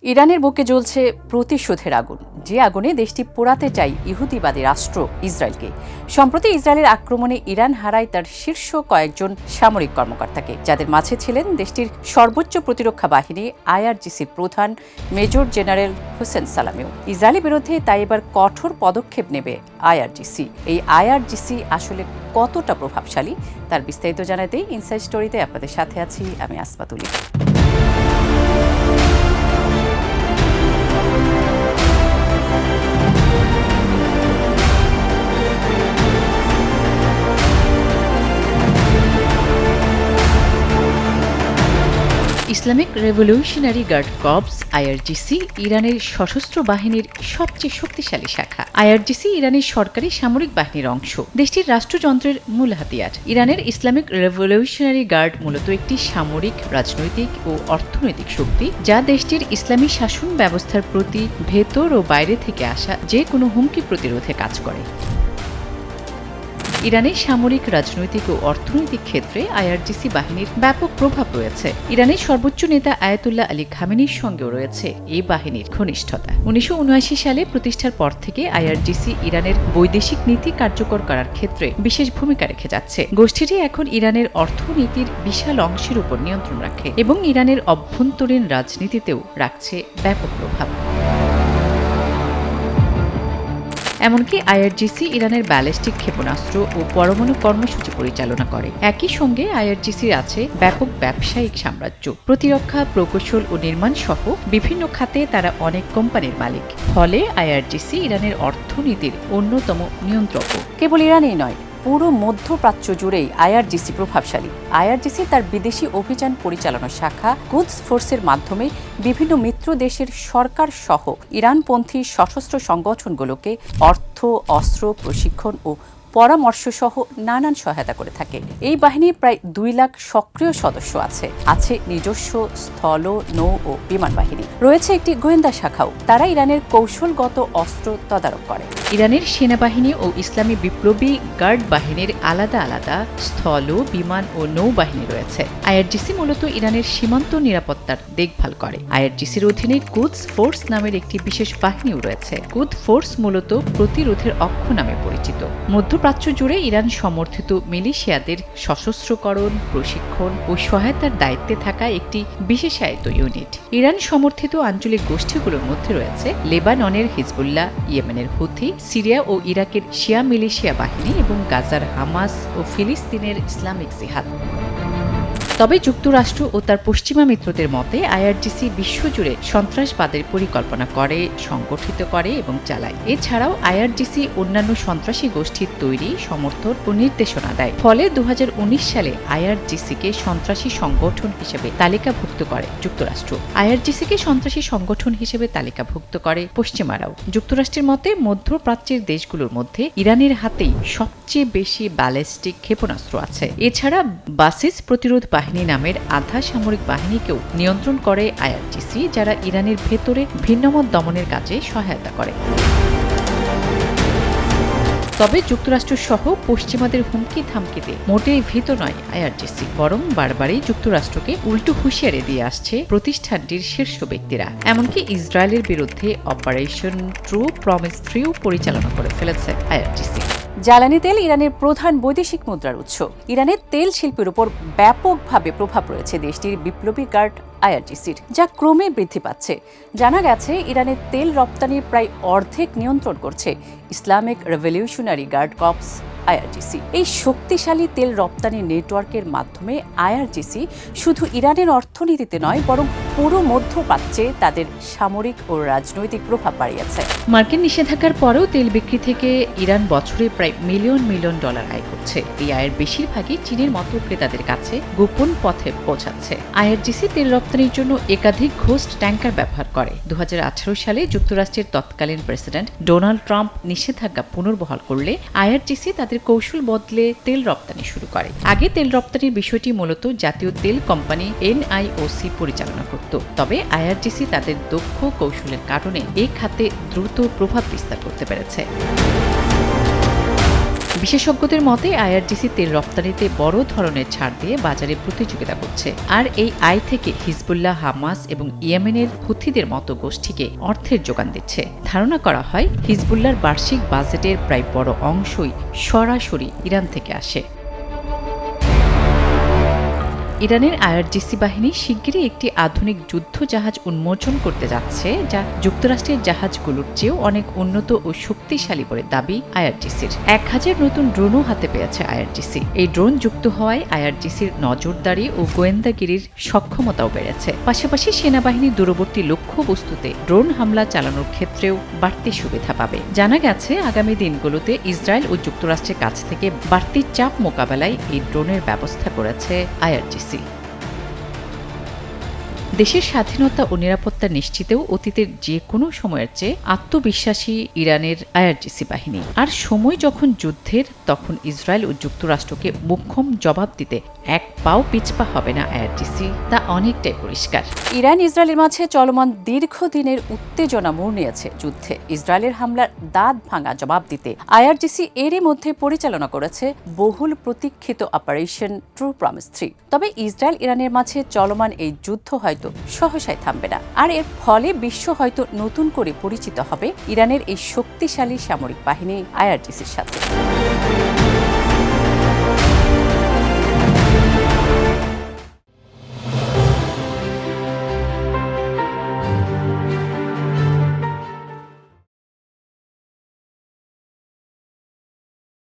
ইরানের বুকে জ্বলছে প্রতিশোধের আগুন, যে আগুনে দেশটি পোড়াতে চায় ইহুদিবাদী রাষ্ট্র ইসরায়েলকে। সম্প্রতি ইসরায়েলের আক্রমণে ইরান হারায় তার শীর্ষ কয়েকজন সামরিক কর্মকর্তাকে, যাদের মাঝে ছিলেন দেশটির সর্বোচ্চ প্রতিরক্ষা বাহিনী আইআরজিসির প্রধান মেজর জেনারেল হোসেন সালামিও। ইসরায়েলের বিরুদ্ধে তাই এবার কঠোর পদক্ষেপ নেবে আইআরজিসি। এই আইআরজিসি আসলে কতটা প্রভাবশালী তার বিস্তারিত জানাতেই ইনসাইড স্টোরিতে আপনাদের সাথে আছি আমি Asma Tuli. Islamic Revolutionary Guard Corps IRGC ইরানের সশস্ত্র বাহিনীর সবচেয়ে শক্তিশালী শাখা। আইআরজিসি ইরানের সরকারি সামরিক বাহিনীর অংশ, দেশটির রাষ্ট্রযন্ত্রের মূল হাতিয়ার। ইরানের ইসলামিক রেভলিউশনারি গার্ড মূলত একটি সামরিক, রাজনৈতিক ও অর্থনৈতিক শক্তি, যা দেশটির ইসলামী শাসন ব্যবস্থার প্রতি ভেতর ও বাইরে থেকে আসা যে কোনো হুমকি প্রতিরোধে কাজ করে। ইরানের সামরিক, রাজনৈতিক ও অর্থনৈতিক ক্ষেত্রে আইআরজিসি বাহিনীর ব্যাপক প্রভাব রয়েছে। ইরানের সর্বোচ্চ নেতা আয়াতুল্লাহ আলী খামেনির সঙ্গেও রয়েছে এই বাহিনীর ঘনিষ্ঠতা। 1979 সালে প্রতিষ্ঠার পর থেকে আইআরজিসি ইরানের বৈদেশিক নীতি কার্যকর করার ক্ষেত্রে বিশেষ ভূমিকা রেখে যাচ্ছে। গোষ্ঠীটি এখন ইরানের অর্থনীতির বিশাল অংশের উপর নিয়ন্ত্রণ রাখে এবং ইরানের অভ্যন্তরীণ রাজনীতিতেও রাখছে ব্যাপক প্রভাব। এমনকি আইআরজিসি ইরানের ব্যালিস্টিক ক্ষেপণাস্ত্র ও পরমাণু কর্মসূচি পরিচালনা করে। একই সঙ্গে আইআরজিসির আছে ব্যাপক ব্যবসায়িক সাম্রাজ্য, প্রতিরক্ষা, প্রকৌশল ও নির্মাণ সহ বিভিন্ন খাতে তারা অনেক কোম্পানির মালিক। ফলে আইআরজিসি ইরানের অর্থনীতির অন্যতম নিয়ন্ত্রক। কেবল ইরানেই নয়, পুরো মধ্যপ্রাচ্য জুড়েই আইআরজিসি প্রভাবশালী। আইআরজিসি তার বিদেশি অভিযান পরিচালনা শাখা কুদস ফোর্সের মাধ্যমে বিভিন্ন মিত্র দেশের সরকার সহ ইরানপন্থী সশস্ত্র সংগঠনগুলোকে অর্থ, অস্ত্র, প্রশিক্ষণ ও পরামর্শ সহ নানান সহায়তা করে থাকে। এই বাহিনীর প্রায় 2 লাখ সক্রিয় সদস্য আছে নিজস্ব স্থল, নৌ ও বিমান বাহিনী। রয়েছে একটি গোয়েন্দা শাখাও, তারা ইরানের কৌশলগত অস্ত্র তদারক করে। ইরানের সেনাবাহিনী ও ইসলামী বিপ্লবী গার্ড বাহিনীর আলাদা আলাদা স্থল, বিমান ও নৌবাহিনী রয়েছে। আইআরজিসি মূলত ইরানের সীমান্ত নিরাপত্তার দেখভাল করে। আইআরজিসির অধীনে কুদস ফোর্স নামের একটি বিশেষ বাহিনীও রয়েছে। কুদস ফোর্স মূলত প্রতিরোধের অক্ষ নামে পরিচিত। মধ্যপ্রাচ্য জুড়ে ইরান সমর্থিত মিলিশিয়াদের সশস্ত্রকরণ, প্রশিক্ষণ ও সহায়তার দায়িত্বে থাকা একটি বিশেষায়িত ইউনিট। ইরান সমর্থিত আঞ্চলিক গোষ্ঠীগুলোর মধ্যে রয়েছে লেবাননের হিজবুল্লাহ, ইয়েমেনের হুথি, সিরিয়া ও ইরাকের শিয়া মিলিশিয়া বাহিনী এবং গাজার হামাস ও ফিলিস্তিনের ইসলামিক জিহাদ। তবে যুক্তরাষ্ট্র ও তার পশ্চিমা মিত্রদের মতে আইআরজিসি বিশ্বজুড়ে সন্ত্রাসবাদের পরিকল্পনা করে, সংগঠিত করে এবং চালায়। এছাড়াও আইআরজিসি অন্যান্য সন্ত্রাসী গোষ্ঠীর তৈরি, সমর্থন ও নির্দেশনা দেয়। ফলে 2019 সালে আইআরজিসিকে সন্ত্রাসী সংগঠন হিসেবে তালিকাভুক্ত করে যুক্তরাষ্ট্র। আইআরজিসিকে সন্ত্রাসী সংগঠন হিসেবে তালিকাভুক্ত করে পশ্চিমারাও। যুক্তরাষ্ট্রের মতে মধ্যপ্রাচ্যের দেশগুলোর মধ্যে ইরানের হাতেই সবচেয়ে বেশি ব্যালিস্টিক ক্ষেপণাস্ত্র আছে। এছাড়া বাসিস প্রতিরোধ বাহিনী নামের আধা সামরিক বাহিনীকেও নিয়ন্ত্রণ করে আইআরজিসি, যারা ইরানের ভেতরে ভিন্নমত দমনের কাজে সহায়তা করে। তবে যুক্তরাষ্ট্র সহ পশ্চিমাদের হুমকি থামকিতে মোটেই ভীত নয় আইআরজিসি, বরং বারবারই যুক্তরাষ্ট্রকে উল্টো হুঁশিয়ারি দিয়ে আসছে প্রতিষ্ঠানটির শীর্ষ ব্যক্তিরা। এমনকি ইসরায়েলের বিরুদ্ধে অপারেশন ট্রু প্রমিস 3 পরিচালনা করে ফেলেছে আইআরজিসি। জ্বালানি তেল ইরানের প্রধান বৈদেশিক মুদ্রার উৎস। ইরানের তেল শিল্পের উপর ব্যাপকভাবে প্রভাব রয়েছে দেশটির বিপ্লবী গার্ড আইআরজিসির, যা ক্রমে বৃদ্ধি পাচ্ছে। জানা গেছে ইরানের তেল রপ্তানির প্রায় অর্ধেক নিয়ন্ত্রণ করছে Islamic Revolutionary Guard Corps IRGC. এই শক্তিশালী তেল রপ্তানি নেটওয়ার্কের মাধ্যমে আইআরজিসি শুধু ইরানের অর্থনীতিতে নয়, বরং পুরো মধ্যপ্রাচ্যে তাদের সামরিক ও রাজনৈতিক প্রভাব বাড়িয়েছে। মার্কিন নিষেধাজ্ঞার পরেও তেল বিক্রি থেকে ইরান বছরে প্রায় মিলিয়ন মিলিয়ন ডলার আয় করছে। এই আয়ের বেশিরভাগই চীনের মতো ক্রেতাদের কাছে গোপন পথে পৌঁছাচ্ছে। আইআরজিসি তেল রপ্তানির জন্য একাধিক ঘোস্ট ট্যাঙ্কার ব্যবহার করে। 2018 সালে যুক্তরাষ্ট্রের তৎকালীন প্রেসিডেন্ট ডোনাল্ড ট্রাম্প নিষেধাজ্ঞা পুনর্বহাল করলে আইআরজিসি তাদের কৌশল বদলে তেল রপ্তানি শুরু করে। আগে তেল রপ্তানির বিষয়টি মূলত জাতীয় তেল কোম্পানি এনআইওসি পরিচালনা করত। তবে আইআরজিসি তাদের দক্ষ কৌশলের কারণে এই খাতে দ্রুত প্রভাব বিস্তার করতে পেরেছে। বিশেষজ্ঞদের মতে আইআরজিসি তেল রপ্তানিতে বড় ধরনের ছাড় দিয়ে বাজারে প্রতিযোগিতা করছে, আর এই আয় থেকে হিজবুল্লাহ, হামাস এবং ইয়েমেনের হুথিদের মতো গোষ্ঠীকে অর্থের যোগান দিচ্ছে। ধারণা করা হয় হিজবুল্লাহর বার্ষিক বাজেটের প্রায় বড় অংশই সরাসরি ইরান থেকে আসে। ইরানের আইআরজিসি বাহিনী শিগগিরই একটি আধুনিক যুদ্ধ জাহাজ উন্মোচন করতে যাচ্ছে, যা যুক্তরাষ্ট্রের জাহাজগুলোর চেয়েও অনেক উন্নত ও শক্তিশালী বলে দাবি আইআরজিসির। 1000 নতুন ড্রোনও হাতে পেয়েছে আইআরজিসি। এই ড্রোন যুক্ত হওয়ায় আইআরজিসির নজরদারি ও গোয়েন্দাগিরির সক্ষমতাও বেড়েছে। পাশাপাশি সেনাবাহিনী দূরবর্তী লক্ষ্যবস্তুতে ড্রোন হামলা চালানোর ক্ষেত্রেও বাড়তি সুবিধা পাবে। জানা গেছে আগামী দিনগুলোতে ইসরায়েল ও যুক্তরাষ্ট্রের কাছ থেকে বাড়তি চাপ মোকাবেলায় এই ড্রোনের ব্যবস্থা করেছে আইআরজিসি। দেশের স্বাধীনতা ও নিরাপত্তা নিশ্চিতেও অতীতের যে কোনো সময়ের চেয়ে আত্মবিশ্বাসী ইরানের আইআরজিসি বাহিনী। আর সময় যখন যুদ্ধের, তখন ইসরায়েল ও যুক্তরাষ্ট্রকে মোক্ষম জবাব দিতে এক পাও পিছপা হবে না আইআরজিসি, তা অনেকটাই পরিষ্কার। ইরান ইসরায়েলের মাঝে চলমান দীর্ঘদিনের উত্তেজনা মোড় নিয়েছে যুদ্ধে। ইসরায়েলের হামলার দাঁত ভাঙা জবাব দিতে আইআরজিসি এরই মধ্যে পরিচালনা করেছে বহুল প্রতীক্ষিত অপারেশন ট্রু প্রমিস 3। তবে ইসরায়েল ইরানের মাঝে চলমান এই যুদ্ধ হয়তো সহসায় থামবে না, আর এর ফলে বিশ্ব হয়তো নতুন করে পরিচিত হবে ইরানের এই শক্তিশালী সামরিক বাহিনী আইআরজিসির সাথে।